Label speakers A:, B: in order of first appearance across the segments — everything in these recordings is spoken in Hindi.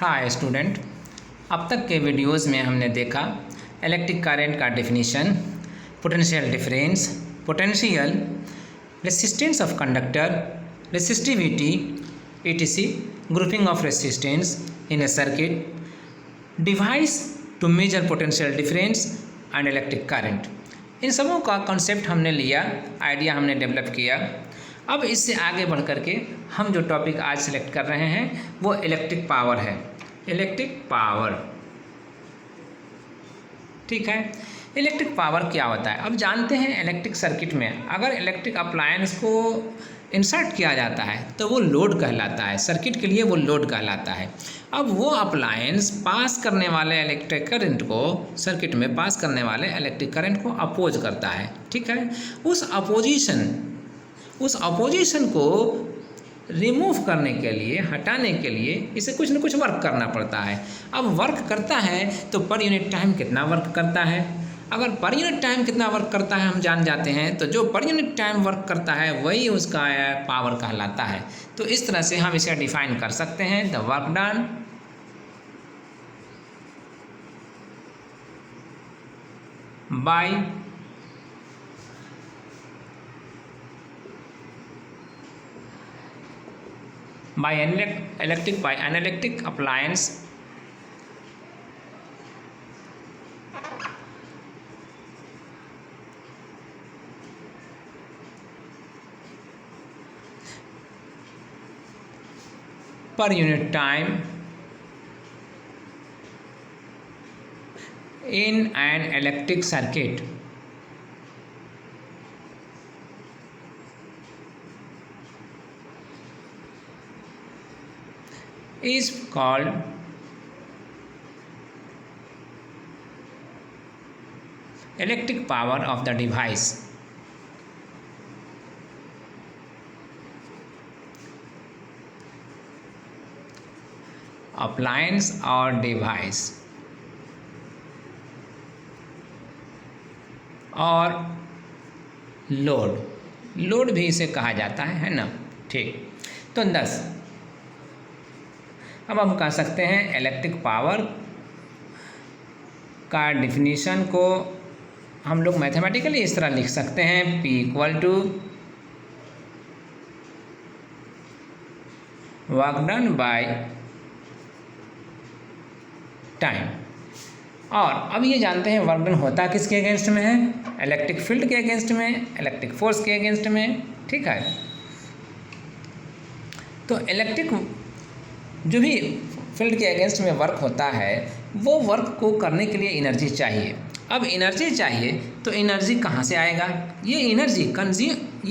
A: Hi student. अब तक के वीडियोस में हमने देखा इलेक्ट्रिक करंट का definition, potential difference, potential, resistance of conductor, resistivity, etc, grouping of resistance in a circuit, device to measure potential difference and electric current. इन सबों का कॉन्सेप्ट हमने लिया, आइडिया हमने डेवलप किया। अब इससे आगे बढ़ कर के हम जो टॉपिक आज सेलेक्ट कर रहे हैं वो इलेक्ट्रिक पावर है। इलेक्ट्रिक पावर, ठीक है। इलेक्ट्रिक पावर क्या होता है अब जानते हैं। इलेक्ट्रिक सर्किट में अगर इलेक्ट्रिक अप्लायंस को इंसर्ट किया जाता है तो वो लोड कहलाता है, सर्किट के लिए वो लोड कहलाता है। अब वो अप्लायंस पास करने वाले इलेक्ट्रिक करंट को, सर्किट में पास करने वाले इलेक्ट्रिक करंट को अपोज करता है, ठीक है। उस अपोजिशन को रिमूव करने के लिए, हटाने के लिए इसे कुछ न कुछ वर्क करना पड़ता है। अब वर्क करता है तो पर यूनिट टाइम कितना वर्क करता है। अगर पर यूनिट टाइम कितना वर्क करता है हम जान जाते हैं, तो जो पर यूनिट टाइम वर्क करता है वही उसका पावर कहलाता है। तो इस तरह से हम इसे डिफाइन कर सकते हैं, the work done by an electric appliance per unit time in an electric circuit is called electric power of the device. Appliance और डिवाइस और लोड भी इसे कहा जाता है ना, ठीक। तो 10 अब हम कह सकते हैं इलेक्ट्रिक पावर का डिफिनीशन को हम लोग मैथमेटिकली इस तरह लिख सकते हैं, P equal to work done by time. और अब ये जानते हैं वर्क डन होता किसके अगेंस्ट में है, इलेक्ट्रिक फील्ड के अगेंस्ट में, इलेक्ट्रिक फोर्स के अगेंस्ट में, ठीक है। तो इलेक्ट्रिक जो भी फील्ड के अगेंस्ट में वर्क होता है वो वर्क को करने के लिए एनर्जी चाहिए। अब एनर्जी चाहिए तो एनर्जी कहाँ से आएगा, ये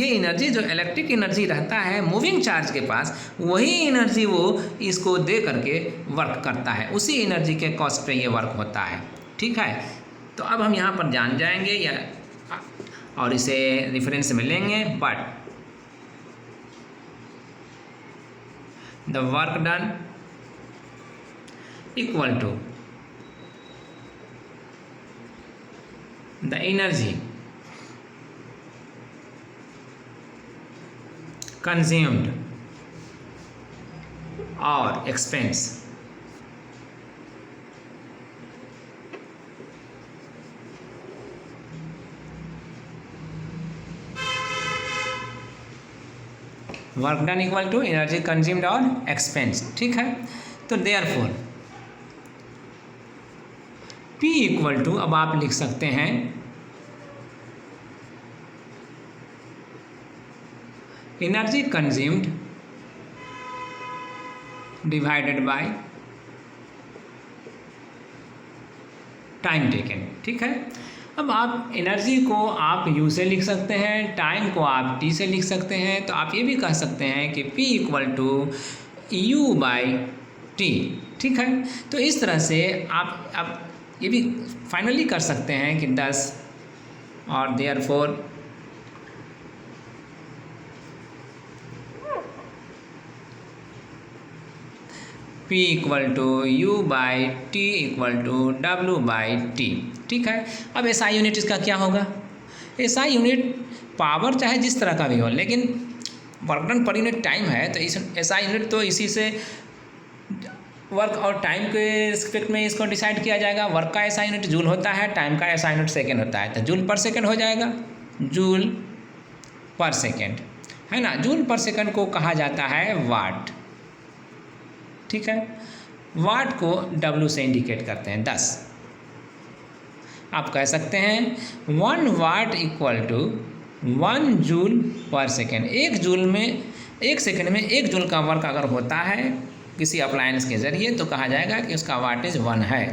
A: एनर्जी जो इलेक्ट्रिक एनर्जी रहता है मूविंग चार्ज के पास, वही एनर्जी वो इसको दे करके वर्क करता है, उसी एनर्जी के कॉस्ट पे ये वर्क होता है, ठीक है। तो अब हम यहाँ पर जान जाएंगे या और इसे रेफरेंस में लेंगे, but the work done equal to the energy consumed or expense work done equal to energy consumed और एक्सपेंस, ठीक है। तो देयरफॉर P इक्वल टू, अब आप लिख सकते हैं energy consumed divided by time taken, ठीक है। अब आप एनर्जी को आप U से लिख सकते हैं, टाइम को आप T से लिख सकते हैं। तो आप ये भी कह सकते हैं कि P equal to U by T, ठीक है। तो इस तरह से आप अब ये भी फाइनली कर सकते हैं कि 10 और therefore P equal to U by T equal to W by T, ठीक है। अब SI यूनिट इसका क्या होगा, SI यूनिट पावर चाहे जिस तरह का भी हो, लेकिन work done per unit time है तो इस SI यूनिट तो इसी से वर्क और टाइम के रिस्पेक्ट में इसको डिसाइड किया जाएगा। वर्क का ऐसा यूनिट जूल होता है, टाइम का ऐसा यूनिट सेकेंड होता है, तो जूल पर सेकेंड हो जाएगा, जूल पर सेकेंड, है ना। जूल पर सेकेंड को कहा जाता है वाट, ठीक है। वाट को डब्ल्यू से इंडिकेट करते हैं 10। आप कह सकते हैं 1 watt equal to 1 joule per second. एक सेकेंड में 1 जूल का वर्क अगर होता है किसी अप्लायंस के ज़रिए तो कहा जाएगा कि उसका वाटेज 1 है।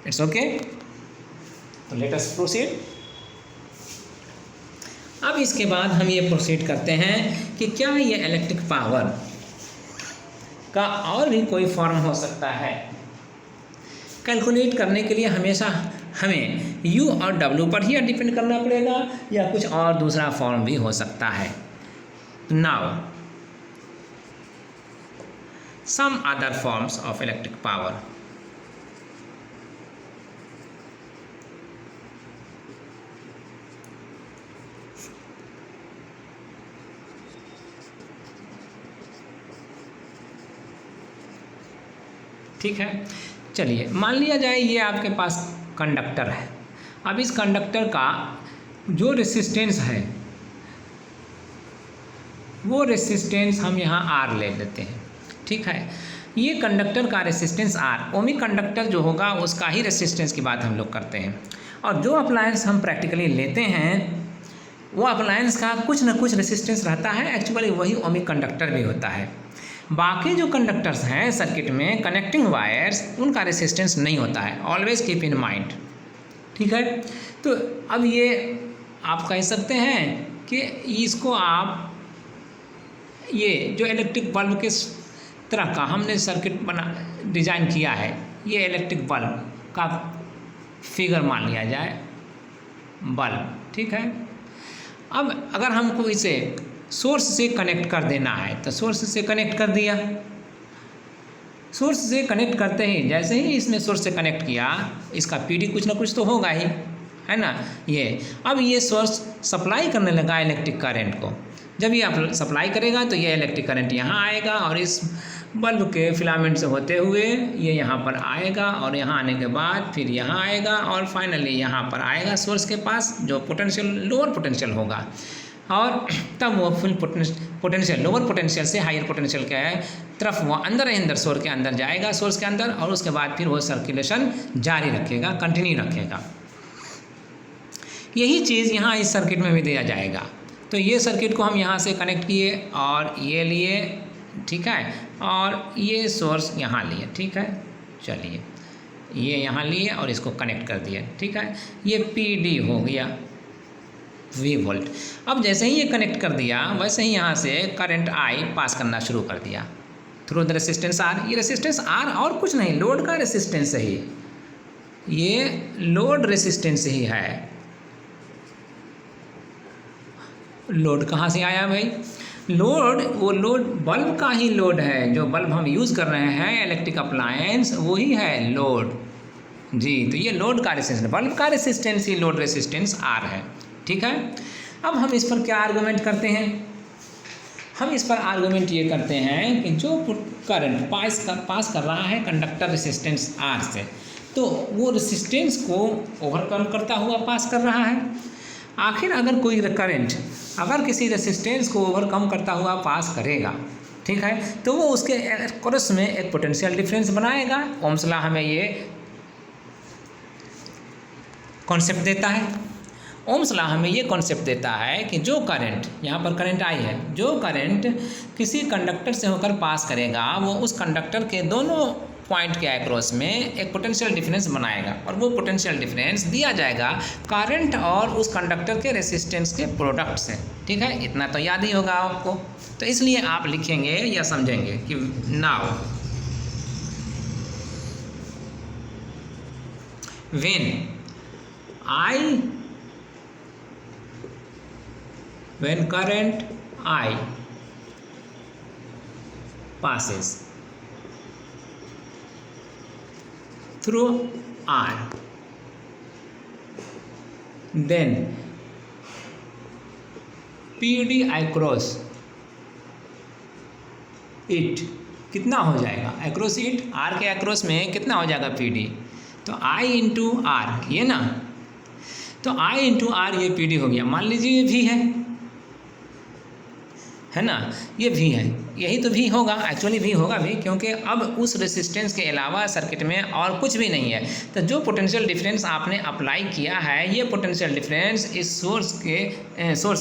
A: इट्स ओके, तो लेट अस प्रोसीड। अब इसके बाद हम ये प्रोसीड करते हैं कि क्या ये इलेक्ट्रिक पावर का और भी कोई फॉर्म हो सकता है। कैलकुलेट करने के लिए हमेशा हमें U और W पर ही डिपेंड करना पड़ेगा या कुछ और दूसरा फॉर्म भी हो सकता है। Now some other forms of electric power. ठीक है, चलिए मान लिया जाए ये आपके पास कंडक्टर है। अब इस कंडक्टर का जो रेसिस्टेंस है वो रेसिस्टेंस हम यहाँ R ले लेते हैं, ठीक है। ये कंडक्टर का रेसिस्टेंस R, ओमिक कंडक्टर जो होगा उसका ही रेसिस्टेंस की बात हम लोग करते हैं। और जो अप्लायंस हम प्रैक्टिकली लेते हैं वो अप्लायंस का कुछ ना कुछ रेसिस्टेंस रहता है, एक्चुअली वही ओमिक कंडक्टर भी होता है। बाकी जो कंडक्टर्स हैं सर्किट में, कनेक्टिंग वायर्स, उनका रेसिस्टेंस नहीं होता है, ऑलवेज कीप इन माइंड, ठीक है। तो अब ये आप कह सकते हैं कि इसको आप ये जो इलेक्ट्रिक बल्ब के तरह का हमने सर्किट डिज़ाइन किया है, ये इलेक्ट्रिक बल्ब का फिगर मान लिया जाए, बल्ब, ठीक है। अब अगर हमको इसे सोर्स से कनेक्ट कर देना है तो सोर्स से कनेक्ट कर दिया। सोर्स से कनेक्ट करते ही जैसे ही इसमें सोर्स से कनेक्ट किया, इसका पीडी कुछ ना कुछ तो होगा ही, है ना। ये अब ये सोर्स सप्लाई करने लगा इलेक्ट्रिक करंट को। जब ये आप सप्लाई करेगा तो ये इलेक्ट्रिक करंट यहाँ आएगा और इस बल्ब के फिलामेंट से होते हुए ये यहाँ पर आएगा और यहाँ आने के बाद फिर यहाँ आएगा और फाइनली यहाँ पर आएगा सोर्स के पास, जो पोटेंशियल लोअर पोटेंशियल होगा। और तब वो फुल पोटेंशियल लोअर पोटेंशियल से हायर पोटेंशियल के तरफ वो अंदर सोर्स के अंदर जाएगा, सोर्स के अंदर, और उसके बाद फिर वो सर्कुलेशन जारी रखेगा, कंटिन्यू रखेगा। यही चीज़ यहाँ इस सर्किट में भी दिया जाएगा। तो ये सर्किट को हम यहाँ से कनेक्ट किए और ये लिए, ठीक है, और ये सोर्स यहाँ लिए, ठीक है। चलिए ये यहाँ लिए और इसको कनेक्ट कर दिया, ठीक है। ये PD हो गया V वोल्ट। अब जैसे ही ये कनेक्ट कर दिया वैसे ही यहाँ से करंट I पास करना शुरू कर दिया थ्रू द रेसिस्टेंस R। ये रेसिस्टेंस R और कुछ नहीं, लोड का रेसिस्टेंस ही, ये लोड रेसिस्टेंस ही है। लोड कहाँ से आया भाई? लोड, वो लोड बल्ब का ही लोड है, जो बल्ब हम यूज़ कर रहे हैं इलेक्ट्रिक अप्लायंस, वही है लोड जी। तो ये लोड का रेसिस्टेंस, बल्ब का रेसिस्टेंस ही लोड रेसिस्टेंस R है, ठीक है। अब हम इस पर क्या आर्गूमेंट करते हैं? हम इस पर आर्गूमेंट ये करते हैं कि जो करंट पास कर रहा है कंडक्टर रेसिस्टेंस R से, तो वो रेसिस्टेंस को ओवरकम करता हुआ पास कर रहा है। आखिर अगर कोई करंट अगर किसी रेसिस्टेंस को ओवरकम करता हुआ पास करेगा, ठीक है, तो वो उसके क्रॉस में एक पोटेंशियल डिफरेंस बनाएगा। ओम्स लॉ हमें ये कॉन्सेप्ट देता है। ओम्स लॉ हमें ये कॉन्सेप्ट देता है कि जो करंट, यहाँ पर करंट आई है, जो करंट किसी कंडक्टर से होकर पास करेगा वो उस कंडक्टर के दोनों पॉइंट के अक्रॉस में एक पोटेंशियल डिफरेंस बनाएगा, और वो पोटेंशियल डिफरेंस दिया जाएगा करंट और उस कंडक्टर के रेसिस्टेंस के प्रोडक्ट से, ठीक है। इतना तो याद ही होगा आपको, तो इसलिए आप लिखेंगे या समझेंगे कि now when current I passes through R, then PD across it कितना हो जाएगा एक्रॉस इट, आर के एक्रॉस में कितना हो जाएगा पी डी, तो आई इंटू आर ये ना, तो आई इंटू आर ये पी डी हो गया। मान लीजिए ये भी है ना, ये भी है, यही तो भी होगा, एक्चुअली भी होगा भी, क्योंकि अब उस रेसिस्टेंस के अलावा सर्किट में और कुछ भी नहीं है। तो जो पोटेंशियल डिफरेंस आपने अप्लाई किया है, ये पोटेंशियल डिफरेंस इस सोर्स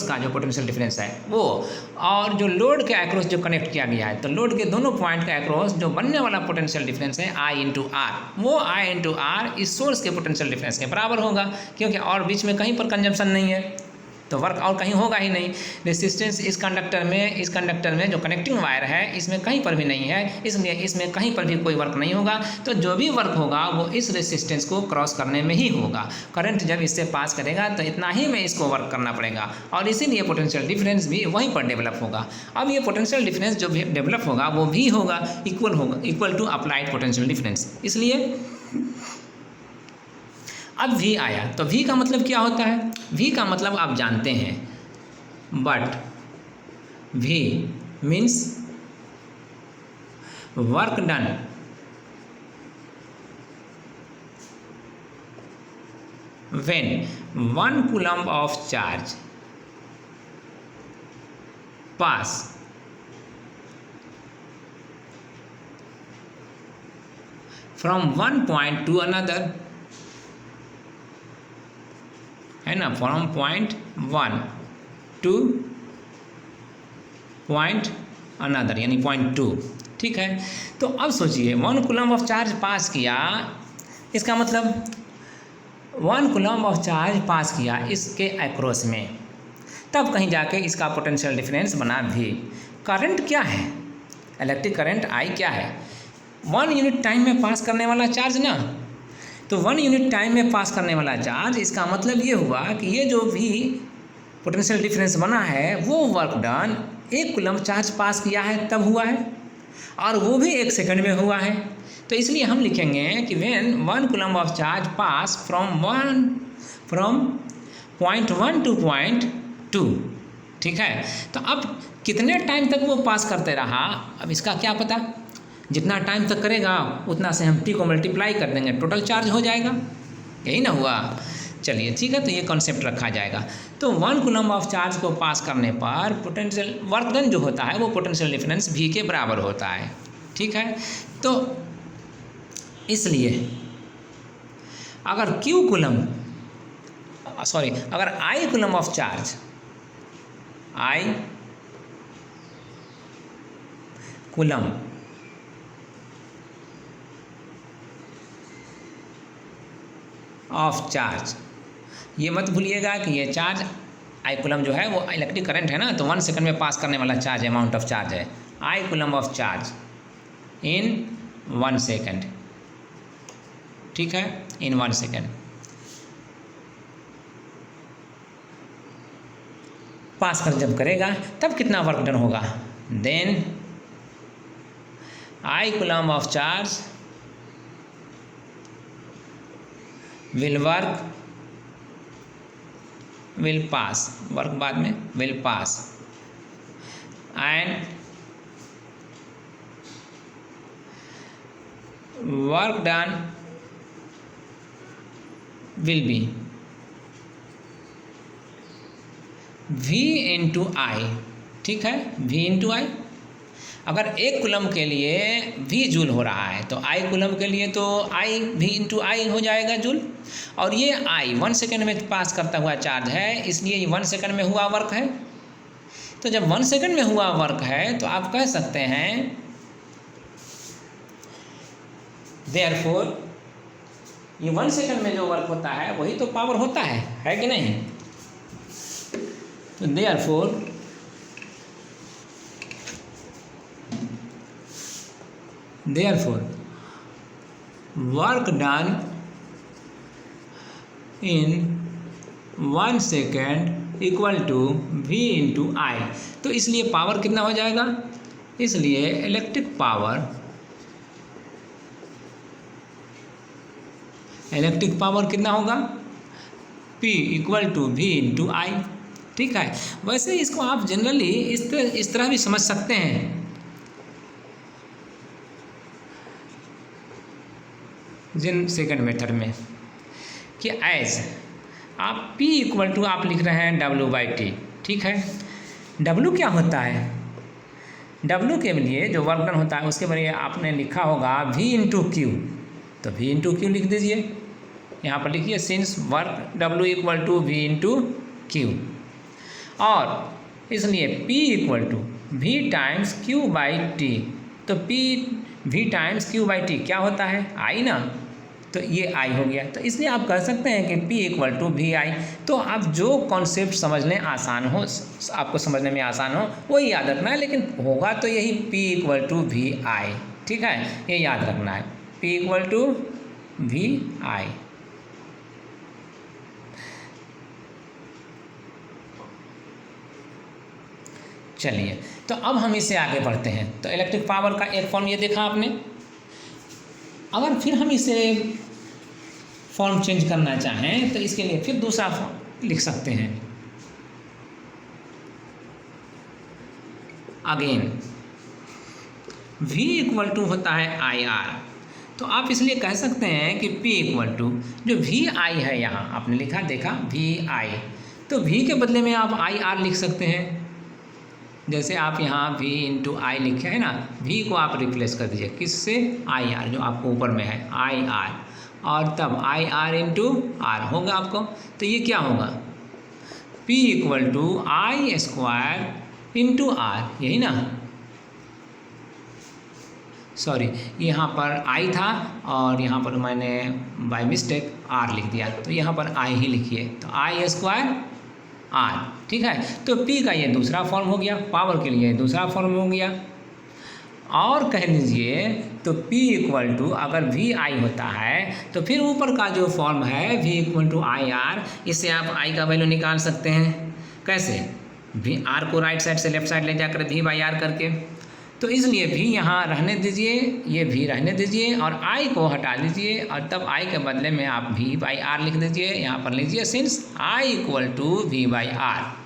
A: का जो पोटेंशियल डिफरेंस है वो, और जो लोड के अक्रॉस जो कनेक्ट किया गया है, तो लोड के दोनों पॉइंट के अक्रॉस जो बनने वाला पोटेंशियल डिफरेंस है आई इंटू आर, वो आई इंटू आर इस सोर्स के पोटेंशियल डिफरेंस के बराबर होगा, क्योंकि और बीच में कहीं पर कंजम्पशन नहीं है, तो वर्क और कहीं होगा ही नहीं। रेसिस्टेंस इस कंडक्टर में जो कनेक्टिंग वायर है इसमें कहीं पर भी नहीं है, इसलिए इसमें कहीं पर भी कोई वर्क नहीं होगा। तो जो भी वर्क होगा वो इस रेसिस्टेंस को क्रॉस करने में ही होगा। करंट जब इससे पास करेगा तो इतना ही में इसको वर्क करना पड़ेगा, और इसीलिए पोटेंशियल डिफरेंस भी वहीं पर डेवलप होगा। अब ये पोटेंशियल डिफरेंस जो भी डेवलप होगा वो भी होगा equal to applied potential difference. इसलिए अब V आया, तो V का मतलब क्या होता है? V का मतलब आप जानते हैं, but V means work done when 1 coulomb of charge pass from one point two another, है ना, from point 1 two point another यानी पॉइंट 2, ठीक है। तो अब सोचिए 1 कूलम्ब ऑफ चार्ज पास किया, इसका मतलब 1 कूलम्ब ऑफ चार्ज पास किया इसके अक्रॉस में, तब कहीं जाके इसका पोटेंशियल डिफरेंस बना भी। करंट क्या है? इलेक्ट्रिक करंट आई क्या है? 1 यूनिट टाइम में पास करने वाला चार्ज ना, तो 1 यूनिट टाइम में पास करने वाला चार्ज, इसका मतलब ये हुआ कि ये जो भी पोटेंशियल डिफरेंस बना है वो वर्क डन 1 कूलम्ब चार्ज पास किया है तब हुआ है, और वो भी 1 सेकंड में हुआ है। तो इसलिए हम लिखेंगे कि when 1 coulomb of charge pass from point 1 two point 2, ठीक है। तो अब कितने टाइम तक वो पास करते रहा, अब इसका क्या पता, जितना टाइम तक करेगा उतना से हम टी को मल्टीप्लाई कर देंगे, टोटल चार्ज हो जाएगा, यही ना हुआ। चलिए ठीक है, तो ये कॉन्सेप्ट रखा जाएगा। तो 1 कूलम्ब ऑफ चार्ज को पास करने पर पोटेंशियल वर्क डन जो होता है वो पोटेंशियल डिफरेंस V के बराबर होता है, ठीक है। तो इसलिए अगर अगर I coulomb of charge, I coulomb of charge, ये मत भूलिएगा कि ये चार्ज आई कूलम्ब जो है वो इलेक्ट्रिक करंट है ना, तो 1 सेकंड में पास करने वाला चार्ज अमाउंट ऑफ चार्ज है। I coulomb of charge in 1 second, ठीक है, इन 1 सेकंड पास कर जब करेगा तब कितना वर्क डन होगा, then I coulomb of charge will pass, work बाद में will pass, and work done will be V into I, ठीक है, V into I। अगर 1 कूलम्ब के लिए V जूल हो रहा है तो I कूलम्ब के लिए तो I V इंटू आई हो जाएगा जूल, और ये I 1 सेकंड में पास करता हुआ चार्ज है, इसलिए ये 1 सेकंड में हुआ वर्क है। तो जब 1 सेकंड में हुआ वर्क है तो आप कह सकते हैं देयरफॉर ये 1 सेकंड में जो वर्क होता है वही तो पावर होता है कि नहीं। तो therefore work done in 1 second equal to V into I. तो इसलिए पावर कितना हो जाएगा, इसलिए इलेक्ट्रिक पावर कितना होगा, P equal to V into I, ठीक है। वैसे इसको आप जनरली इस तरह भी समझ सकते हैं जिन सेकंड मेथड में कि एज आप P इक्वल टू आप लिख रहे हैं W/T, ठीक है। W क्या होता है? W के लिए जो वर्क डन होता है उसके लिए आपने लिखा होगा V इंटू क्यू, तो V इंटू क्यू लिख दीजिए, यहाँ पर लिखिए since work W equal to V into Q, और इसलिए P equal to V times Q/T, तो P V टाइम्स Q/T क्या होता है? I ना, तो ये I हो गया। तो इसलिए आप कह सकते हैं कि P इक्वल टू VI। तो आप जो कॉन्सेप्ट समझने आसान हो, आपको समझने में आसान हो वही याद रखना है, लेकिन होगा तो यही P इक्वल टू VI, ठीक है, ये याद रखना है, P इक्वल टू VI। चलिए, तो अब हम इससे आगे बढ़ते हैं। तो इलेक्ट्रिक पावर का एक फॉर्म ये देखा आपने। अगर फिर हम इसे फॉर्म चेंज करना चाहें तो इसके लिए फिर दूसरा फॉर्म लिख सकते हैं। अगेन V इक्वल टू होता है IR, तो आप इसलिए कह सकते हैं कि P इक्वल टू जो VI है, यहाँ आपने लिखा देखा VI, तो V के बदले में आप IR लिख सकते हैं। जैसे आप यहाँ V इंटू I लिखे हैं ना, V को आप रिप्लेस कर दीजिए किससे? IR, जो आपको ऊपर में है IR, और तब IR इंटू R होगा आपको। तो ये क्या होगा? P equal to I square into R, यही ना, सॉरी यहाँ पर I था और यहाँ पर मैंने बाय मिस्टेक R लिख दिया, तो यहाँ पर I ही लिखिए, तो I स्क्वायर R, ठीक है। तो P का ये दूसरा फॉर्म हो गया, पावर के लिए दूसरा फॉर्म हो गया। और कह लीजिए तो P इक्वल टू अगर VI होता है तो फिर ऊपर का जो फॉर्म है V इक्वल टू IR, इससे आप I का वैल्यू निकाल सकते हैं। कैसे? R को राइट साइड से लेफ्ट साइड ले जाकर V/R करके, तो इसलिए V यहाँ रहने दीजिए, ये V रहने दीजिए और I को हटा दीजिए, और तब I के बदले में आप V/R लिख दीजिए, यहाँ पर लीजिए since I equal to V/R।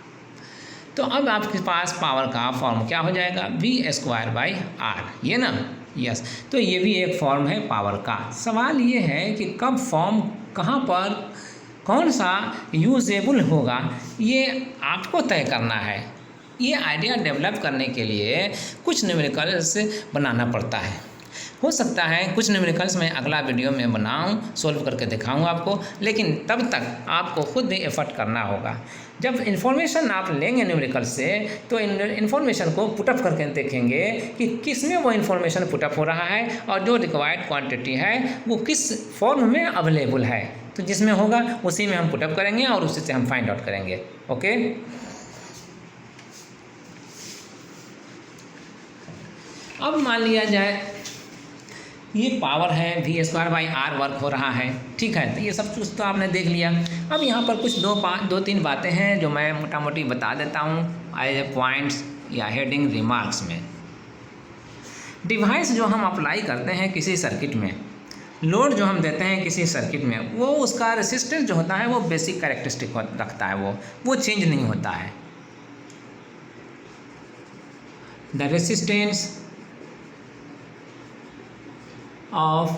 A: तो अब आपके पास पावर का फॉर्म क्या हो जाएगा? V²/R, ये ना, यस। तो ये भी एक फॉर्म है पावर का। सवाल ये है कि कब फॉर्म कहाँ पर कौन सा यूजेबल होगा, ये आपको तय करना है। ये आइडिया डेवलप करने के लिए कुछ न्यूमेरिकल्स बनाना पड़ता है। हो सकता है कुछ न्यूमेरिकल्स मैं अगला वीडियो में बनाऊं, सोल्व करके दिखाऊं आपको, लेकिन तब तक आपको खुद भी एफर्ट करना होगा। जब इन्फॉर्मेशन आप लेंगे न्यूमेरिकल से, तो इन्फॉर्मेशन को पुटअप करके देखेंगे कि किस में वो इन्फॉर्मेशन पुटअप हो रहा है और जो रिक्वायर्ड क्वांटिटी है वो किस फॉर्म में अवेलेबल है। तो जिसमें होगा उसी में हम पुटअप करेंगे और उसी से हम फाइंड आउट करेंगे। ओके, अब मान लिया जाए ये पावर है V²/R वर्क हो रहा है, ठीक है। तो ये सब कुछ तो आपने देख लिया। अब यहाँ पर कुछ दो तीन बातें हैं जो मैं मोटा मोटी बता देता हूँ एज ए पॉइंट्स या हेडिंग रिमार्क्स में। डिवाइस जो हम अप्लाई करते हैं किसी सर्किट में, लोड जो हम देते हैं किसी सर्किट में, वो उसका रेसिस्टेंस जो होता है वो बेसिक कैरेक्टरिस्टिक रखता है, वो चेंज नहीं होता है। The resistance of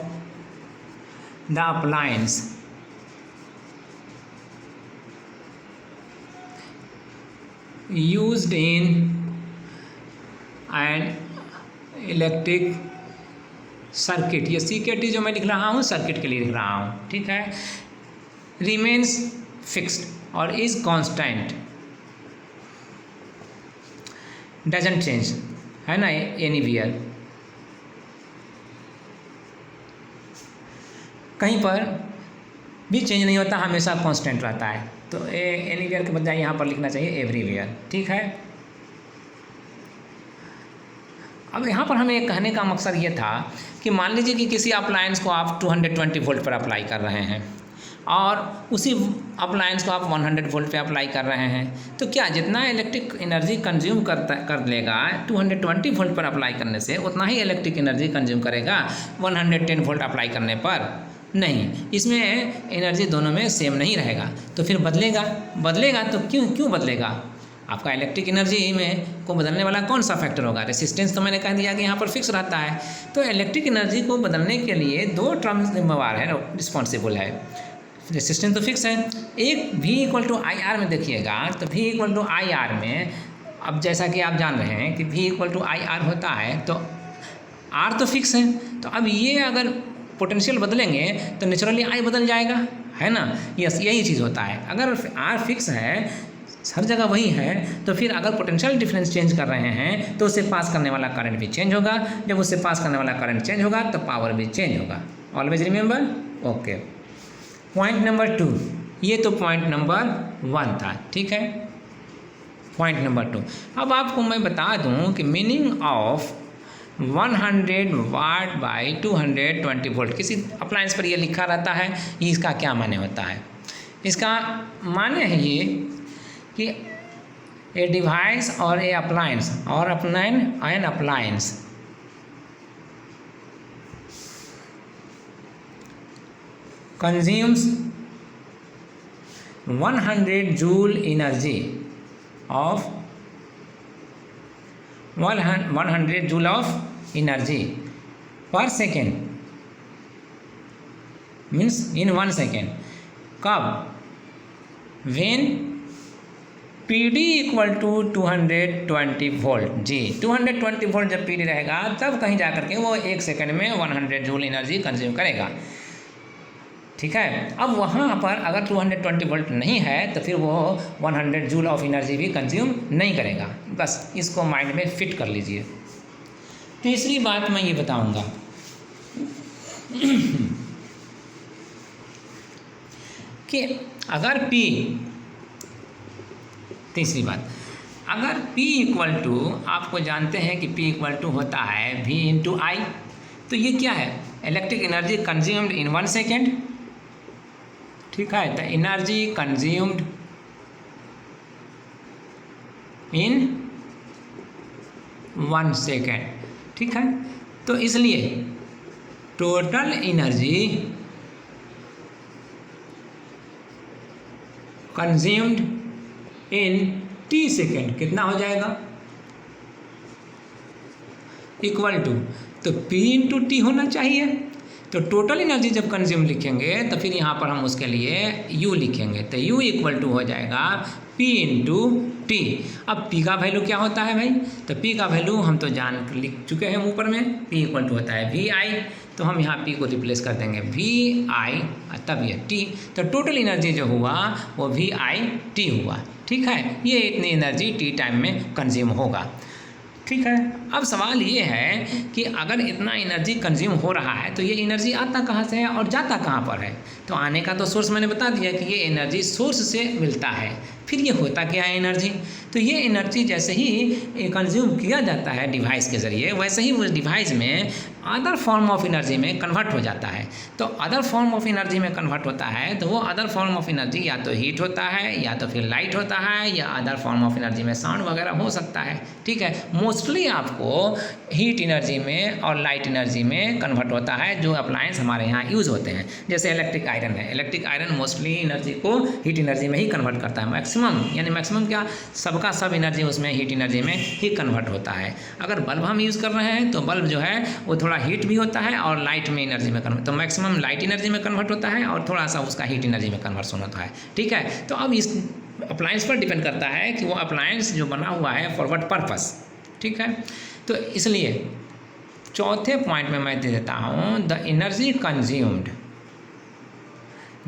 A: the appliance used in an electric circuit, ये CKT जो मैं लिख रहा हूँ सर्किट के लिए लिख रहा हूँ, ठीक है, remains fixed और is constant, doesn't change, है ना, anywhere, कहीं पर भी चेंज नहीं होता, हमेशा कांस्टेंट रहता है। तो एनीवेयर के बजाय यहाँ पर लिखना चाहिए एवरीवेयर, ठीक है। अब यहाँ पर हमें कहने का मकसद ये था कि मान लीजिए कि किसी अप्लायंस को आप 220 वोल्ट पर अप्लाई कर रहे हैं और उसी अप्लायंस को आप 100 वोल्ट पे अप्लाई कर रहे हैं, तो क्या जितना इलेक्ट्रिक एनर्जी कंज्यूम कर लेगा 220 वोल्ट पर अप्लाई करने से, उतना ही इलेक्ट्रिक एनर्जी कंज्यूम करेगा 110 वोल्ट अप्लाई करने पर? नहीं, इसमें एनर्जी दोनों में सेम नहीं रहेगा। तो फिर बदलेगा तो क्यों बदलेगा? आपका इलेक्ट्रिक एनर्जी में को बदलने वाला कौन सा फैक्टर होगा? रेसिस्टेंस तो मैंने कह दिया कि यहाँ पर फिक्स रहता है। तो इलेक्ट्रिक एनर्जी को बदलने के लिए दो टर्म्स जिम्मेवार है, रिस्पॉन्सिबल है। रेसिस्टेंस तो फिक्स है। एक V equal to I R में देखिएगा, तो V equal to I R में अब जैसा कि आप जान रहे हैं कि V equal to I R होता है, तो R तो फिक्स है। तो अब ये अगर पोटेंशियल बदलेंगे तो नेचुरली I बदल जाएगा, है ना। यस, यही चीज़ होता है। अगर R फिक्स है, हर जगह वही है, तो फिर अगर पोटेंशियल डिफरेंस चेंज कर रहे हैं तो उससे पास करने वाला करंट भी चेंज होगा। जब उससे पास करने वाला करंट चेंज होगा तो पावर भी चेंज होगा। Always remember. Okay, point number 2, ये तो पॉइंट नंबर 1 था, ठीक है। पॉइंट नंबर 2, अब आपको मैं बता दूं कि meaning of 100 watt by 220 volt, किसी अप्लायंस पर ये लिखा रहता है, इसका क्या माने होता है? इसका माने है ये कि ए डिवाइस और ए अप्लायंस और N appliance consumes 100 joule energy of 100 joule of energy per second, means in 1 second. कब? when PD equal to 220 volt. जी, 220 वोल्ट जब PD रहेगा तब कहीं जा करके वो 1 सेकेंड में 100 जूल एनर्जी कंज्यूम करेगा, ठीक है। अब वहाँ पर अगर 220 वोल्ट नहीं है तो फिर वो 100 जूल ऑफ एनर्जी भी कंज्यूम नहीं करेगा। बस इसको माइंड में फिट कर लीजिए। तीसरी बात मैं ये बताऊंगा कि अगर P, तीसरी बात, अगर P इक्वल टू, आपको जानते हैं कि P इक्वल टू होता है V इंटू आई, तो ये क्या है? Electric energy consumed in 1 second, ठीक है। तो एनर्जी कंज्यूम्ड इन 1 सेकेंड, ठीक है। तो इसलिए total energy consumed in T second कितना हो जाएगा? इक्वल टू, तो P इंटू टी होना चाहिए। तो टोटल एनर्जी जब कंज्यूम लिखेंगे तो फिर यहाँ पर हम उसके लिए U लिखेंगे, तो U इक्वल टू हो जाएगा P इंटू टी। अब P का वैल्यू क्या होता है भाई? तो P का वैल्यू हम तो जान लिख चुके हैं ऊपर में, P इक्वल टू होता है VI, तो हम यहाँ P को रिप्लेस कर देंगे VI, तब ये T, तो टोटल एनर्जी जो हुआ वो VIT हुआ, ठीक है। ये इतनी एनर्जी T टाइम में कंज्यूम होगा, ठीक है। अब सवाल ये है कि अगर इतना एनर्जी कंज्यूम हो रहा है तो ये एनर्जी आता कहाँ से है और जाता कहाँ पर है? तो आने का तो सोर्स मैंने बता दिया कि ये एनर्जी सोर्स से मिलता है। फिर ये होता क्या है एनर्जी? तो ये एनर्जी जैसे ही कंज्यूम किया जाता है डिवाइस के ज़रिए, वैसे ही उस डिवाइस में अदर फॉर्म ऑफ एनर्जी में कन्वर्ट हो जाता है। तो अदर फॉर्म ऑफ एनर्जी में कन्वर्ट होता है तो वो अदर फॉर्म ऑफ एनर्जी या तो हीट होता है, या तो फिर लाइट होता है, या अदर फॉर्म ऑफ एनर्जी में साउंड वगैरह हो सकता है, ठीक है। मोस्टली आपको हीट एनर्जी में और लाइट एनर्जी में कन्वर्ट होता है जो अप्लायंस हमारे यहाँ यूज़ होते हैं। जैसे इलेक्ट्रिक आयरन है, इलेक्ट्रिक आयरन मोस्टली एनर्जी को हीट एनर्जी में ही कन्वर्ट करता है। मैक्सिमम, यानी मैक्सिमम क्या, सबका सब एनर्जी उसमें हीट एनर्जी में ही कन्वर्ट होता है। अगर बल्ब हम यूज़ कर रहे हैं तो बल्ब जो है वो थोड़ा हीट भी होता है और लाइट में एनर्जी में कन्वर्ट, तो मैक्सिमम लाइट एनर्जी में कन्वर्ट होता है और थोड़ा सा उसका हीट एनर्जी में कन्वर्सन होता है, ठीक है। तो अब इस अप्लायंस पर डिपेंड करता है कि वो अप्लायंस जो बना हुआ है फॉर व्हाट पर्पस, ठीक है। तो इसलिए चौथे पॉइंट में मैं दे देता हूँ the energy consumed,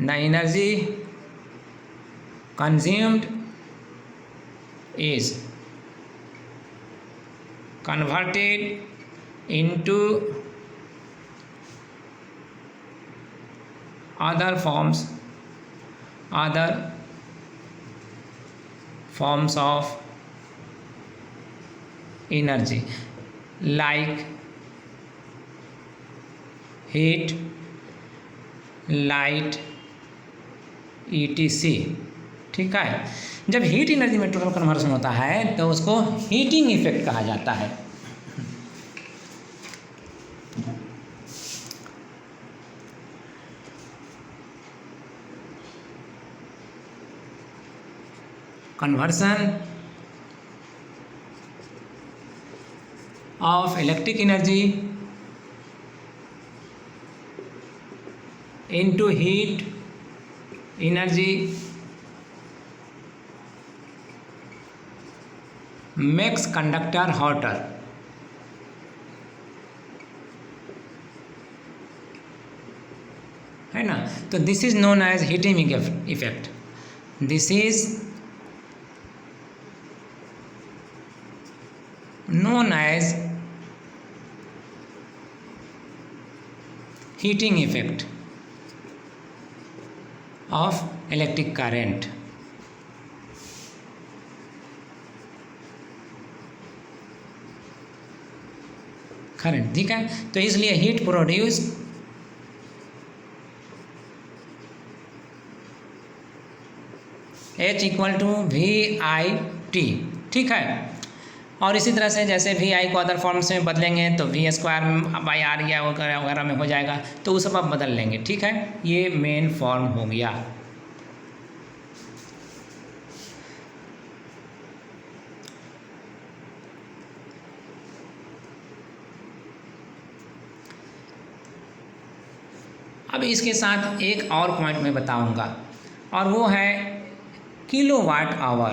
A: the energy consumed is converted into other forms of energy like heat, light, etc, ठीक है। जब हीट एनर्जी में टोटल कन्वर्सन होता है तो उसको हीटिंग इफेक्ट कहा जाता है। Conversion of electric energy into heat energy makes conductor hotter. है ना, तो this is known as heating effect. This is known as heating effect of electric current. ठीक है, तो इसलिए heat produce H equal to VIT. ठीक है, और इसी तरह से जैसे VI को अदर फॉर्म्स में बदलेंगे तो V² या वगैरह में हो जाएगा, तो वो सब आप बदल लेंगे. ठीक है, ये मेन फॉर्म हो गया. अब इसके साथ एक और पॉइंट मैं बताऊंगा, और वो है किलोवाट आवर.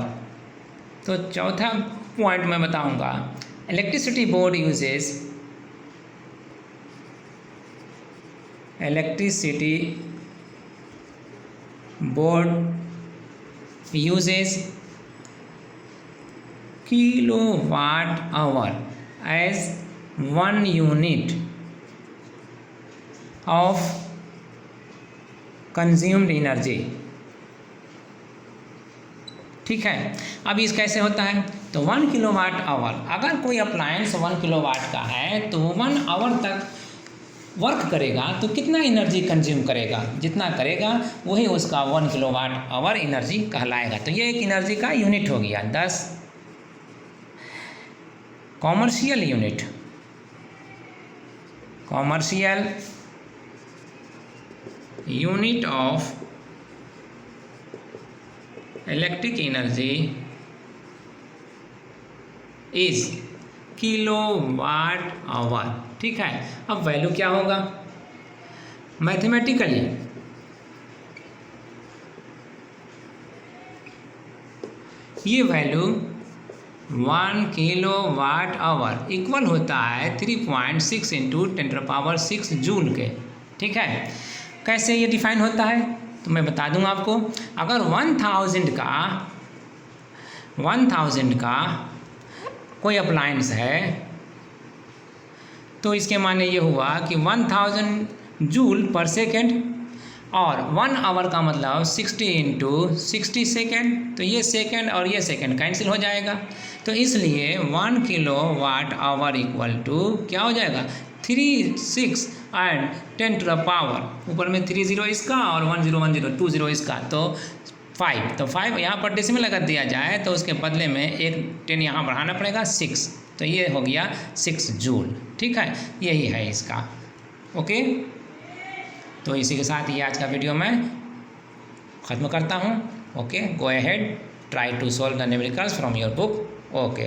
A: तो चौथा पॉइंट मैं बताऊंगा, electricity board uses kilowatt hour as 1 unit of consumed energy. ठीक है, अब इस कैसे होता है, तो 1 किलोवाट आवर, अगर कोई अप्लायंस 1 किलोवाट का है तो 1 आवर तक वर्क करेगा तो कितना एनर्जी कंज्यूम करेगा, जितना करेगा वही उसका 1 किलोवाट आवर एनर्जी कहलाएगा. तो ये एक एनर्जी का यूनिट हो गया. 10 commercial unit of electric energy is kilowatt hour. ठीक है, अब वैल्यू क्या होगा, मैथमेटिकली ये वैल्यू 1 किलोवाट आवर इक्वल होता है 3.6 इंटू 10⁻6 जूल के. ठीक है, कैसे ये डिफाइन होता है तो मैं बता दूं आपको. अगर 1000 का कोई अप्लायंस है तो इसके माने ये हुआ कि 1000 जूल पर सेकेंड, और 1 आवर का मतलब 60 इंटू 60 सेकेंड. तो ये सेकेंड और ये सेकेंड कैंसिल हो जाएगा, तो इसलिए 1 किलोवाट आवर इक्वल टू क्या हो जाएगा, 36 एंड 10 टू द पावर ऊपर में 30 इसका और 1010 इसका, तो 5. तो 5 यहाँ पर डेसिमल अगर दिया जाए तो उसके बदले में एक 10 यहाँ बढ़ाना पड़ेगा 6, तो ये हो गया 6 जूल. ठीक है, यही है इसका. ओके, तो इसी के साथ ये आज का वीडियो मैं ख़त्म करता हूँ. Okay, go ahead, try to solve the numericals from your book. Okay.